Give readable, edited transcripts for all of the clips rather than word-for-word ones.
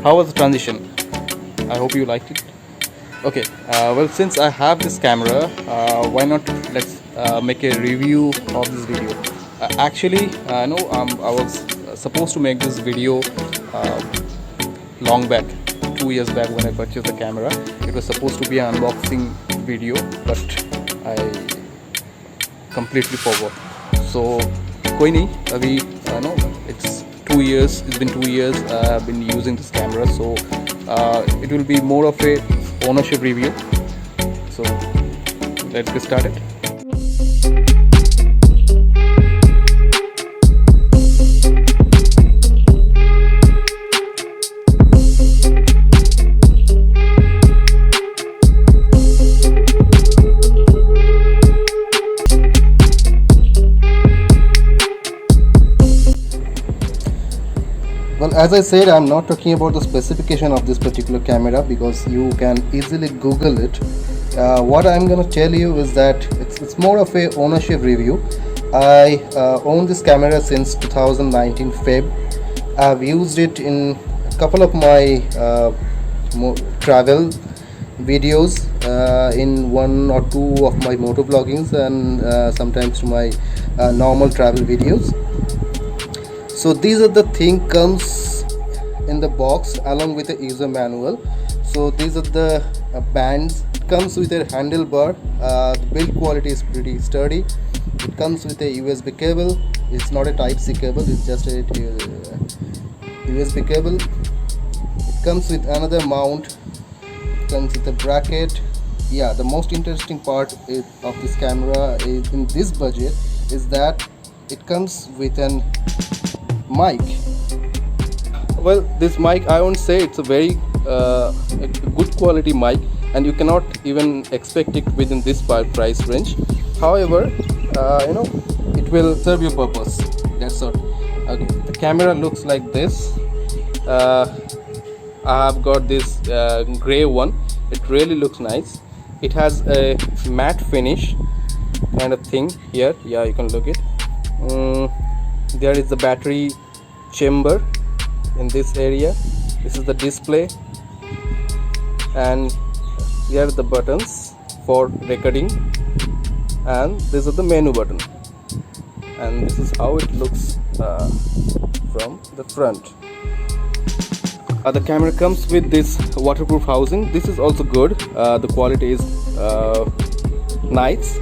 How was the transition? I hope you liked it. Okay, well, since I have this camera, why not let's make a review of this video. Actually, no, I was supposed to make this video long back, 2 years back when I purchased the camera. It was supposed to be an unboxing video, but I completely forgot. So, कोई नहीं, अभी no, it's 2 years. It's been 2 years. I've been using this camera, so it will be more of a ownership review. So let's get started. Well, as I said, I'm not talking about the specification of this particular camera because you can easily Google it. What I'm going to tell you is that it's more of a ownership review. I own this camera since 2019 Feb. I've used it in a couple of my travel videos, in 1 or 2 of my motor vloggings, and sometimes to my normal travel videos. So these are the thing comes in the box along with the user manual. So these are the bands. It comes with a handlebar. The build quality is pretty sturdy. It comes with a USB cable. It's not a Type-C cable, it's just a USB cable. It comes with another mount. It comes with a bracket. Yeah, the most interesting part of this camera is in this budget is that it comes with an mic. Well, this mic, I won't say it's a very good quality mic, and you cannot even expect it within this price range. However, it will serve your purpose. That's all. Okay, the camera looks like this. I have got this gray one. It really looks nice. It has a matte finish kind of thing here. Yeah, you can look it. There is the battery chamber in this area. This is the display, and here are the buttons for recording, and this is the menu button, and this is how it looks from the front. The camera comes with this waterproof housing. This is also good. The quality is nice.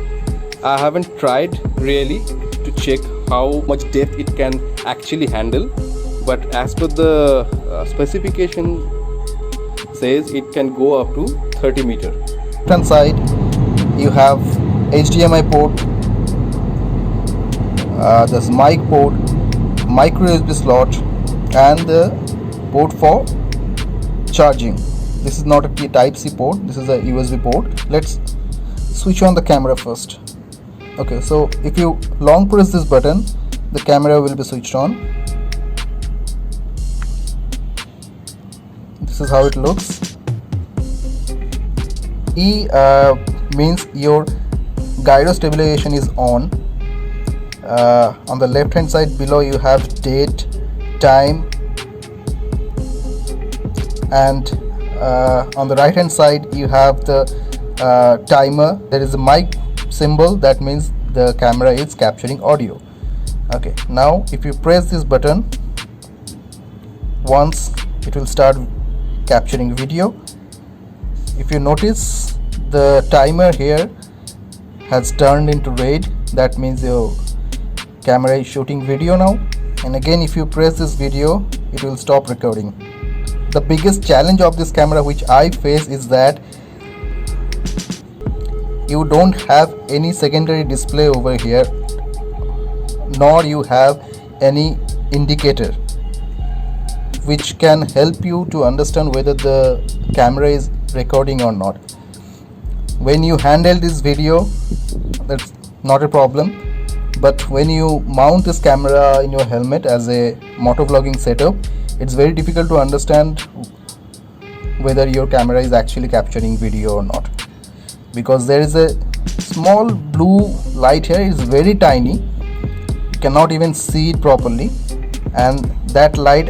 I haven't tried really to check how much depth it can actually handle, but as per the specification says it can go up to 30 meter. Front side you have HDMI port, this mic port, micro USB slot, and the port for charging. This is not a Type-C port, this is a USB port. Let's switch on the camera first. Okay, so if you long press this button, the camera will be switched on. This is how it looks. E means your gyro stabilization is on. On the left hand side below you have date, time, and on the right hand side you have the timer. There is a mic symbol, that means the camera is capturing audio. Okay, now if you press this button once, it will start capturing video. If you notice, the timer here has turned into red, that means your camera is shooting video now. And again, if you press this video, it will stop recording. The biggest challenge of this camera which I face is that you don't have any secondary display over here, nor you have any indicator which can help you to understand whether the camera is recording or not. When you handle this video, that's not a problem, but when you mount this camera in your helmet as a motovlogging setup, it's very difficult to understand whether your camera is actually capturing video or not, because there is a small blue light here. It's very tiny, you cannot even see it properly, and that light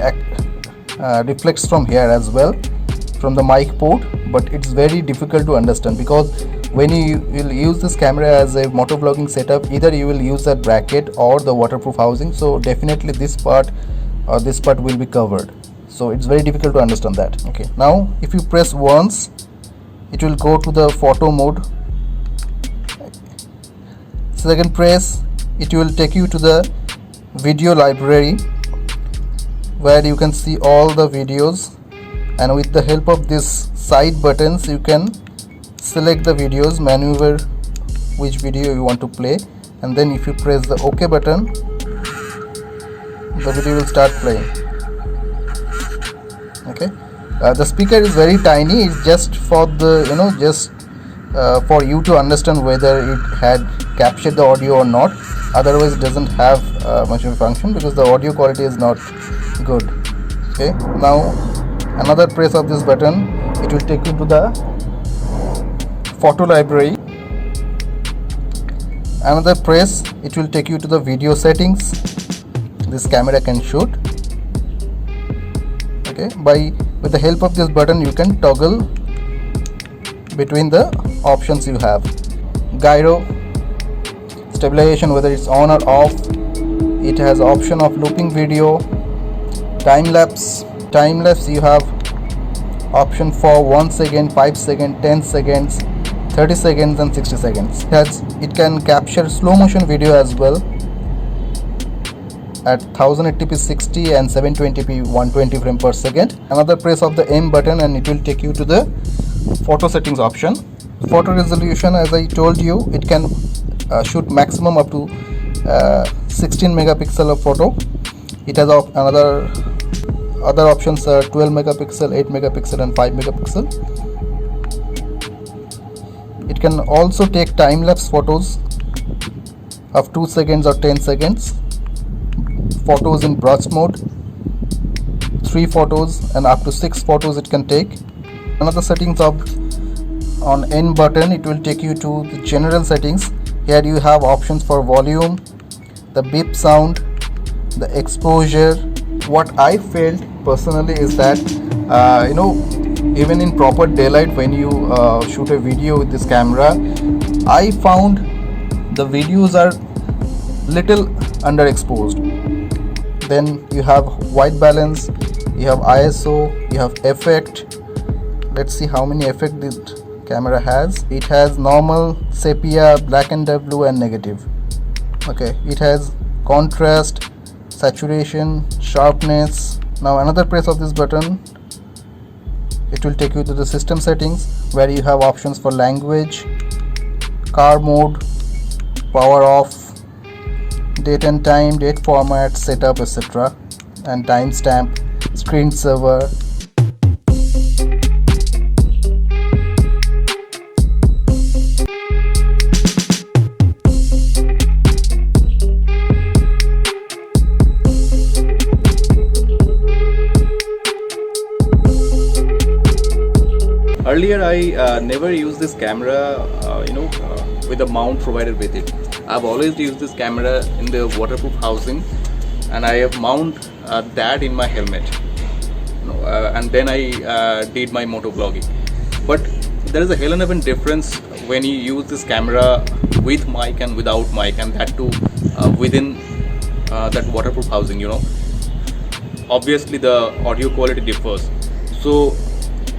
reflects from here as well, from the mic port, but it's very difficult to understand because when you will use this camera as a motovlogging setup, either you will use that bracket or the waterproof housing, so definitely this part will be covered, so it's very difficult to understand that. Okay, now if you press once, it will go to the photo mode. Second press, it will take you to the video library where you can see all the videos, and with the help of this side buttons you can select the videos, maneuver which video you want to play, and then if you press the OK button, the video will start playing. Okay, the speaker is very tiny, it's just for the for you to understand whether it had captured the audio or not, otherwise it doesn't have much of a function because the audio quality is not good. Okay, now another press of this button, it will take you to the photo library. Another press, it will take you to the video settings this camera can shoot. Okay, with the help of this button you can toggle between the options you have. Gyro, stabilization, whether it's on or off. It has option of looping video. Time lapse you have option for 1 second, 5 seconds, 10 seconds, 30 seconds and 60 seconds. It can capture slow motion video as well at 1080p 60 and 720p 120 frame per second. Another press of the M button and it will take you to the photo settings option. Photo resolution, as I told you, it can shoot maximum up to 16 megapixel of photo. It has other options are 12 megapixel, 8 megapixel and 5 megapixel. It can also take time-lapse photos of 2 seconds or 10 seconds, photos in burst mode, 3 photos and up to 6 photos it can take. Another settings on N button, it will take you to the general settings. Here you have options for volume, the beep sound, the exposure. What I felt personally is that even in proper daylight, when you shoot a video with this camera, I found the videos are little underexposed. Then you have white balance, you have ISO, you have effect. Let's see how many effect this camera has. It has normal, sepia, black and blue and negative. Okay, it has contrast, saturation, sharpness. Now another press of this button, it will take you to the system settings where you have options for language, car mode, power off, date and time, date format, setup, etc. and timestamp, screensaver. Earlier I never used this camera with a mount provided with it. I've always used this camera in the waterproof housing, and I have mounted that in my helmet, and then I did my motovlogging. But there is a hell of a difference when you use this camera with mic and without mic, and that too within that waterproof housing. Obviously the audio quality differs, so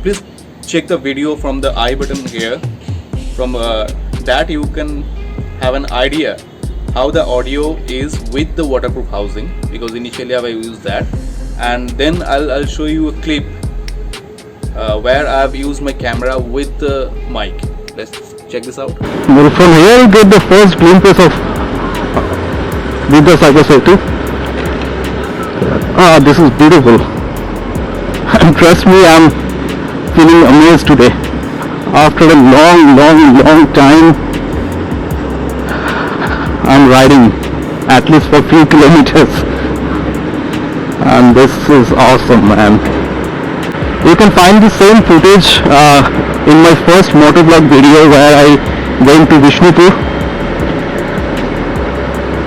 please check the video from the I button here. From that you can have an idea how the audio is with the waterproof housing, because initially I used that, and then I'll show you a clip where I've used my camera with the mic. Let's check this out. Well, from here you get the first glimpse of Buddha Cyber City. This is beautiful, and trust me, I'm feeling amazed today. After a long time, I'm riding at least for a few kilometers, and this is awesome, man. You can find the same footage in my first motovlog video where I went to Vishnupur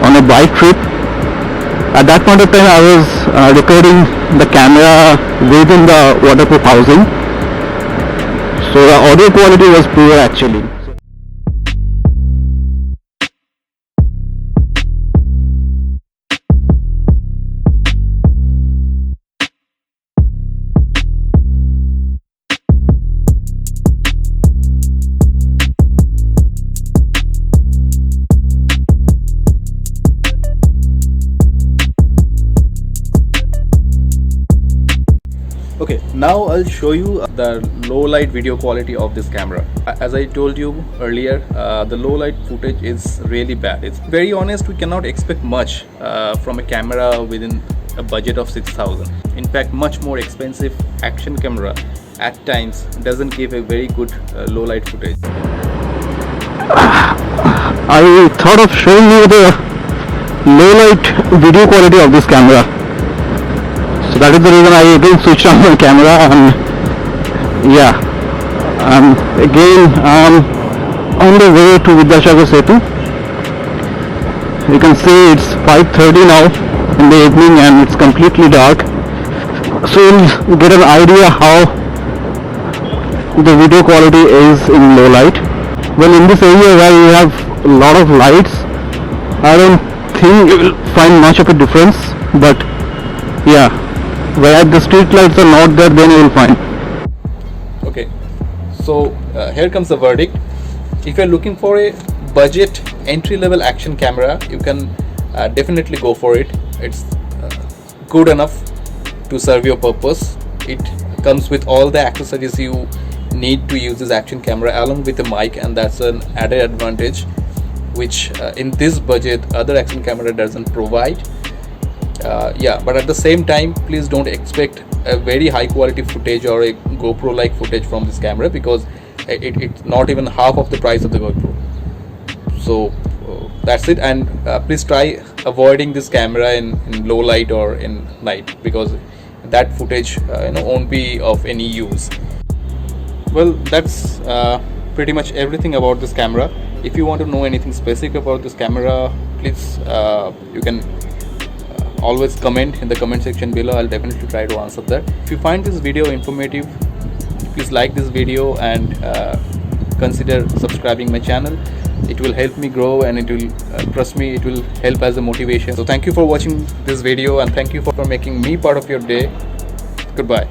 on a bike trip, At that point of time I was recording the camera within the waterproof housing, so the audio quality was poor actually. Okay, now I'll show you the low light video quality of this camera. As I told you earlier, the low light footage is really bad. It's very honest, we cannot expect much from a camera within a budget of 6,000. In fact, much more expensive action camera at times doesn't give a very good low light footage. I thought of showing you the low light video quality of this camera. So that is the reason I again switched on my camera, and yeah, again on the way to Vidyasagar Setu. You can see it's 5:30 now in the evening and it's completely dark. So you'll get an idea how the video quality is in low light. Well, in this area where you have a lot of lights, I don't think you will find much of a difference, but yeah, where the street lights are not there, then you will find. Okay, so here comes the verdict. If you're looking for a budget entry-level action camera, you can definitely go for it. It's good enough to serve your purpose. It comes with all the accessories you need to use this action camera along with a mic, and that's an added advantage which in this budget other action camera doesn't provide. Yeah, but at the same time, please don't expect a very high quality footage or a GoPro like footage from this camera, because it's not even half of the price of the GoPro. So that's it, and please try avoiding this camera in low light or in night, because that footage won't be of any use. Well, that's pretty much everything about this camera. If you want to know anything specific about this camera, please you can always comment in the comment section below. I'll definitely try to answer that. If you find this video informative, please like this video and consider subscribing my channel. It will help me grow, and it will trust me, it will help as a motivation. So thank you for watching this video, and thank you for making me part of your day. Goodbye.